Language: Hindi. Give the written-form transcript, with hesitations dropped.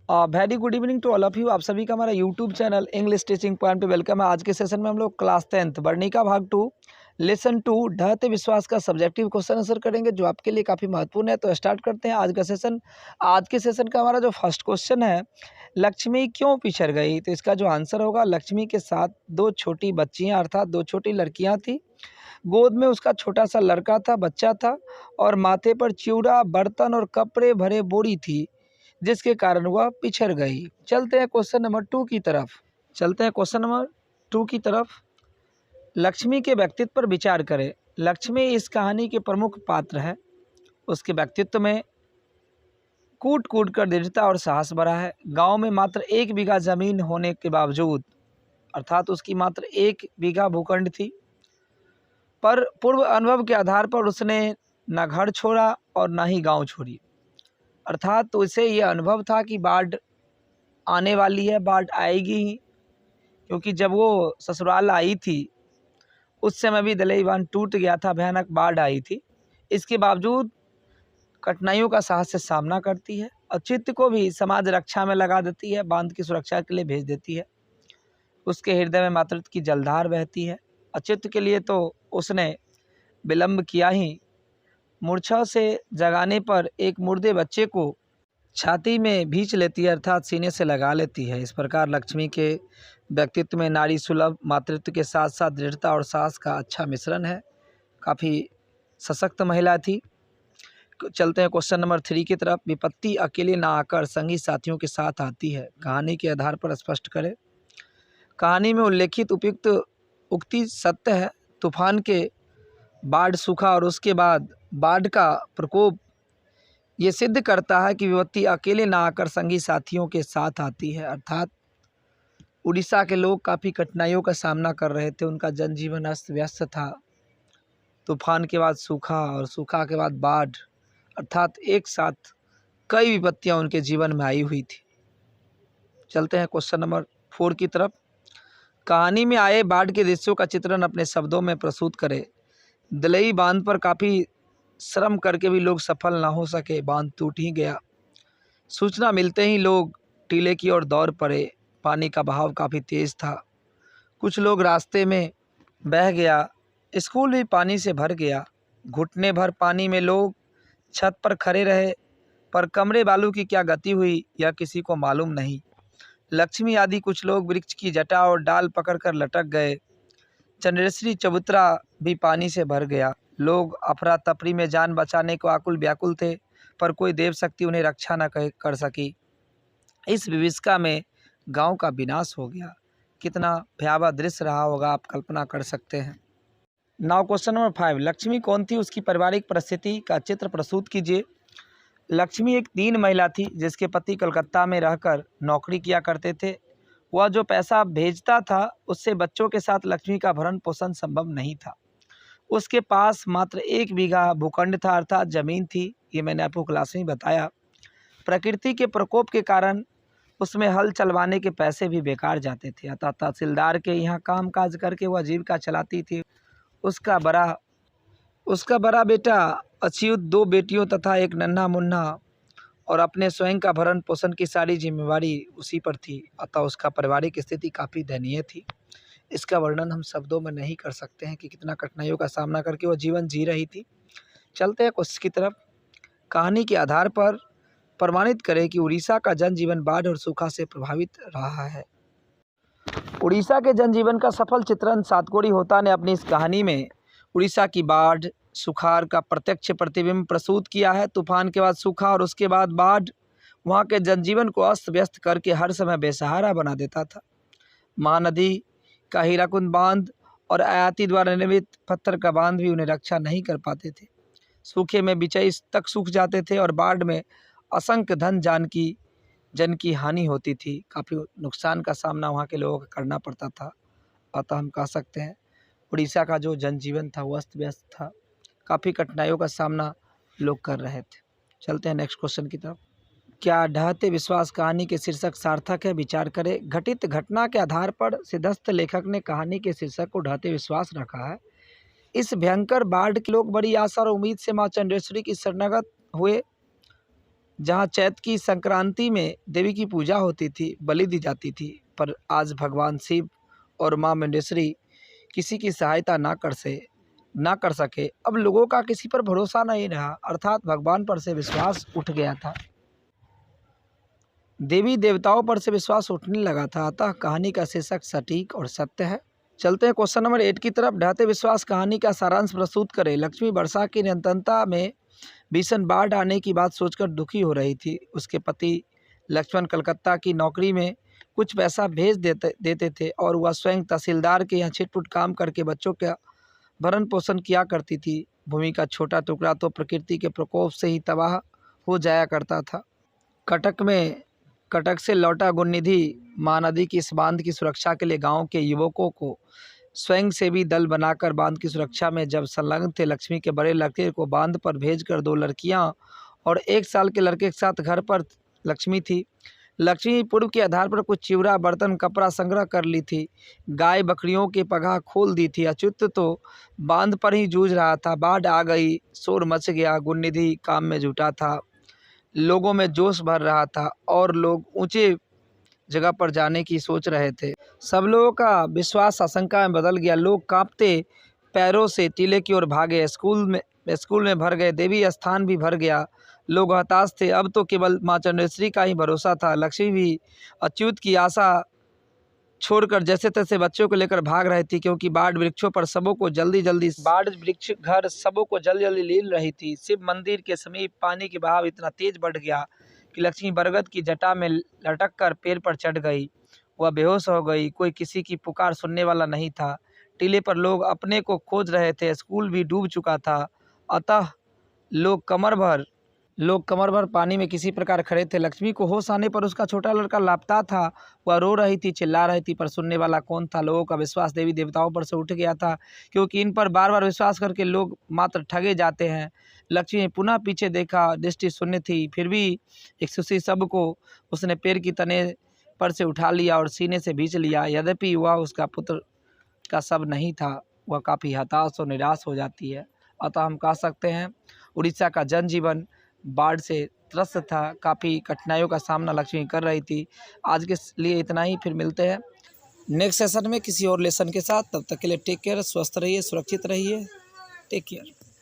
Very good evening to all of you. आप सभी का हमारा YouTube channel English teaching point पे वेलकम है। आज के सेशन में हम लोग क्लास 10th वर्णिका भाग 2 लेसन 2 ढहते विश्वास का सब्जेक्टिव क्वेश्चन आंसर करेंगे, जो आपके लिए काफ़ी महत्वपूर्ण है। तो स्टार्ट करते हैं आज का सेशन। आज के सेशन का हमारा जो फर्स्ट क्वेश्चन है, लक्ष्मी क्यों पिछड़ गई? तो इसका जो आंसर होगा, लक्ष्मी के साथ दो छोटी बच्चियाँ अर्थात दो छोटी लड़कियाँ थी। गोद में उसका छोटा सा लड़का था, बच्चा था, और माथे पर चिवड़ा, बर्तन और कपड़े भरे बोरी थी, जिसके कारण वह पिछड़ गई। चलते हैं क्वेश्चन नंबर 2 की तरफ। लक्ष्मी के व्यक्तित्व पर विचार करें। लक्ष्मी इस कहानी के प्रमुख पात्र है। उसके व्यक्तित्व में कूट कूट कर दृढ़ता और साहस भरा है। गांव में मात्र 1 बीघा जमीन होने के बावजूद, अर्थात उसकी मात्र 1 बीघा भूखंड थी, पर पूर्व अनुभव के आधार पर उसने न घर छोड़ा और न ही गांव छोड़ी। अर्थात तो उसे यह अनुभव था कि बाढ़ आने वाली है, बाढ़ आएगी ही, क्योंकि जब वो ससुराल आई थी उस समय भी दलई बांध टूट गया था, भयानक बाढ़ आई थी। इसके बावजूद कठिनाइयों का साहस से सामना करती है और चित्त को भी समाज रक्षा में लगा देती है, बांध की सुरक्षा के लिए भेज देती है। उसके हृदय में मातृत्व की जलधार बहती है। अचित्त के लिए तो उसने विलंब किया ही। मूर्छा से जगाने पर एक मुर्दे बच्चे को छाती में भींच लेती है, अर्थात सीने से लगा लेती है। इस प्रकार लक्ष्मी के व्यक्तित्व में नारी सुलभ मातृत्व के साथ साथ दृढ़ता और साहस का अच्छा मिश्रण है। काफ़ी सशक्त महिला थी। चलते हैं क्वेश्चन नंबर 3 की तरफ। विपत्ति अकेले ना आकर संगी साथियों के साथ आती है। कहानी के आधार पर स्पष्ट करें। कहानी में उल्लेखित उपयुक्त उक्ति सत्य है। तूफान के बाढ़, सूखा और उसके बाद बाढ़ का प्रकोप ये सिद्ध करता है कि विपत्ति अकेले ना आकर संगी साथियों के साथ आती है। अर्थात उड़ीसा के लोग काफ़ी कठिनाइयों का सामना कर रहे थे। उनका जनजीवन अस्त व्यस्त था। तूफान के बाद सूखा और सूखा के बाद बाढ़, अर्थात एक साथ कई विपत्तियां उनके जीवन में आई हुई थी। चलते हैं क्वेश्चन नंबर 4 की तरफ। कहानी में आए बाढ़ के दृश्यों का चित्रण अपने शब्दों में प्रस्तुत करें। दलई बांध पर काफ़ी श्रम करके भी लोग सफल ना हो सके, बांध टूट ही गया। सूचना मिलते ही लोग टीले की ओर दौड़ पड़े। पानी का बहाव काफ़ी तेज़ था। कुछ लोग रास्ते में बह गया। स्कूल भी पानी से भर गया। घुटने भर पानी में लोग छत पर खड़े रहे, पर कमरे वालों की क्या गति हुई यह किसी को मालूम नहीं। लक्ष्मी आदि कुछ लोग वृक्ष की जटा और डाल पकड़कर लटक गए। चंद्रश्री चबूतरा भी पानी से भर गया। लोग अफरा तफरी में जान बचाने को आकुल व्याकुल थे, पर कोई देव शक्ति उन्हें रक्षा न कर सकी। इस विभीषिका में गांव का विनाश हो गया। कितना भयावह दृश्य रहा होगा, आप कल्पना कर सकते हैं। Now question number 5। लक्ष्मी कौन थी, उसकी पारिवारिक परिस्थिति का चित्र प्रस्तुत कीजिए। लक्ष्मी एक दीन महिला थी जिसके पति कलकत्ता में रहकर नौकरी किया करते थे। वह जो पैसा भेजता था उससे बच्चों के साथ लक्ष्मी का भरण पोषण संभव नहीं था। उसके पास मात्र 1 बीघा भूखंड था, अर्थात जमीन थी। ये मैंने आपको क्लास में बताया। प्रकृति के प्रकोप के कारण उसमें हल चलवाने के पैसे भी बेकार जाते थे, अतः तहसीलदार के यहाँ काम काज करके वह जीविका चलाती थी। उसका बड़ा बेटा अच्युत 2 बेटियों तथा एक नन्हा मुन्ना और अपने स्वयं का भरण पोषण की सारी जिम्मेवारी उसी पर थी, अतः उसका पारिवारिक स्थिति काफ़ी दयनीय थी। इसका वर्णन हम शब्दों में नहीं कर सकते हैं कि कितना कठिनाइयों का सामना करके वह जीवन जी रही थी। चलते हैं क्वेश्चन की तरफ। कहानी के आधार पर प्रमाणित करें कि उड़ीसा का जनजीवन बाढ़ और सूखा से प्रभावित रहा है। उड़ीसा के जनजीवन का सफल चित्रण सातकोड़ी होता ने अपनी इस कहानी में उड़ीसा की बाढ़, सुखाड़ का प्रत्यक्ष प्रतिबिंब प्रस्तुत किया है। तूफान के बाद सूखा और उसके बाद बाढ़ वहाँ के जनजीवन को अस्त व्यस्त करके हर समय बेसहारा बना देता था। महानदी का हीराकुंड बांध और आयाती द्वारा निर्मित पत्थर का बांध भी उन्हें रक्षा नहीं कर पाते थे। सूखे में बिचई तक सूख जाते थे और बाढ़ में असंख्य जन की हानि होती थी। काफ़ी नुकसान का सामना वहाँ के लोगों को करना पड़ता था। अतः हम कह सकते हैं उड़ीसा का जो जनजीवन था वो अस्त व्यस्त था। काफ़ी कठिनाइयों का सामना लोग कर रहे थे। चलते हैं नेक्स्ट क्वेश्चन की तरफ। क्या ढहते विश्वास कहानी के शीर्षक सार्थक है? विचार करें। घटित घटना के आधार पर सिद्धस्थ लेखक ने कहानी के शीर्षक को ढहते विश्वास रखा है। इस भयंकर बाढ़ के लोग बड़ी आशा और उम्मीद से माँ चंडेश्वरी की शरणागत हुए। जहाँ चैत की संक्रांति में देवी की पूजा होती थी, बलि दी जाती थी, पर आज भगवान शिव और माँ मुंडेश्वरी किसी की सहायता ना कर सके। अब लोगों का किसी पर भरोसा नहीं रहा, अर्थात भगवान पर से विश्वास उठ गया था, देवी देवताओं पर से विश्वास उठने लगा था। अतः कहानी का शीर्षक सटीक और सत्य है। चलते हैं क्वेश्चन नंबर 8 की तरफ। ढहते विश्वास कहानी का सारांश प्रस्तुत करें। लक्ष्मी वर्षा की निरंतरता में भीषण बाढ़ आने की बात सोचकर दुखी हो रही थी। उसके पति लक्ष्मण कलकत्ता की नौकरी में कुछ पैसा भेज देते थे और वह स्वयं तहसीलदार के यहाँ छिटपुट काम करके बच्चों का भरण पोषण किया करती थी। भूमि का छोटा टुकड़ा तो प्रकृति के प्रकोप से ही तबाह हो जाया करता था। कटक से लौटा गुणनिधि महानदी की इस बांध की सुरक्षा के लिए गांव के युवकों को स्वयंसेवी दल बनाकर बांध की सुरक्षा में जब संलग्न थे। लक्ष्मी के बड़े लड़के को बांध पर भेजकर 2 लड़कियां और 1 साल के लड़के के साथ घर पर लक्ष्मी थी। लक्ष्मी पूर्व के आधार पर कुछ चिवड़ा, बर्तन, कपड़ा संग्रह कर ली थी। गाय बकरियों के पगाह खोल दी थी। अच्युत तो बांध पर ही जूझ रहा था। बाढ़ आ गई, शोर मच गया। गुणनिधि काम में जुटा था, लोगों में जोश भर रहा था और लोग ऊंचे जगह पर जाने की सोच रहे थे। सब लोगों का विश्वास आशंका में बदल गया। लोग कांपते पैरों से टीले की ओर भागे। स्कूल में भर गए। देवी स्थान भी भर गया। लोग हताश थे। अब तो केवल माँ चंडेश्वरी का ही भरोसा था। लक्ष्मी भी अच्युत की आशा छोड़कर जैसे तैसे बच्चों को लेकर भाग रही थी, क्योंकि बाढ़ वृक्ष घर सबों को जल्दी ले रही थी। शिव मंदिर के समीप पानी के बहाव इतना तेज बढ़ गया कि लक्ष्मी बरगद की जटा में लटक कर पेड़ पर चढ़ गई। वह बेहोश हो गई। कोई किसी की पुकार सुनने वाला नहीं था। टीले पर लोग अपने को खोज रहे थे। स्कूल भी डूब चुका था। अतः लोग कमर भर पानी में किसी प्रकार खड़े थे। लक्ष्मी को होश आने पर उसका छोटा लड़का लापता था। वह रो रही थी, चिल्ला रही थी, पर सुनने वाला कौन था। लोगों का विश्वास देवी देवताओं पर से उठ गया था, क्योंकि इन पर बार बार विश्वास करके लोग मात्र ठगे जाते हैं। लक्ष्मी ने पुनः पीछे देखा। दृष्टि शून्य थी, फिर भी एक सुशी शब को उसने पैर की तने पर से उठा लिया और सीने से भींच लिया। यद्यपि वह उसका पुत्र का शब नहीं था, वह काफ़ी हताश और निराश हो जाती है। अतः हम कह सकते हैं उड़ीसा का जनजीवन बाढ़ से त्रस्त था। काफ़ी कठिनाइयों का सामना लक्ष्मी कर रही थी। आज के लिए इतना ही। फिर मिलते हैं नेक्स्ट सेशन में किसी और लेसन के साथ। तब तक के लिए टेक केयर, स्वस्थ रहिए, सुरक्षित रहिए। Take care.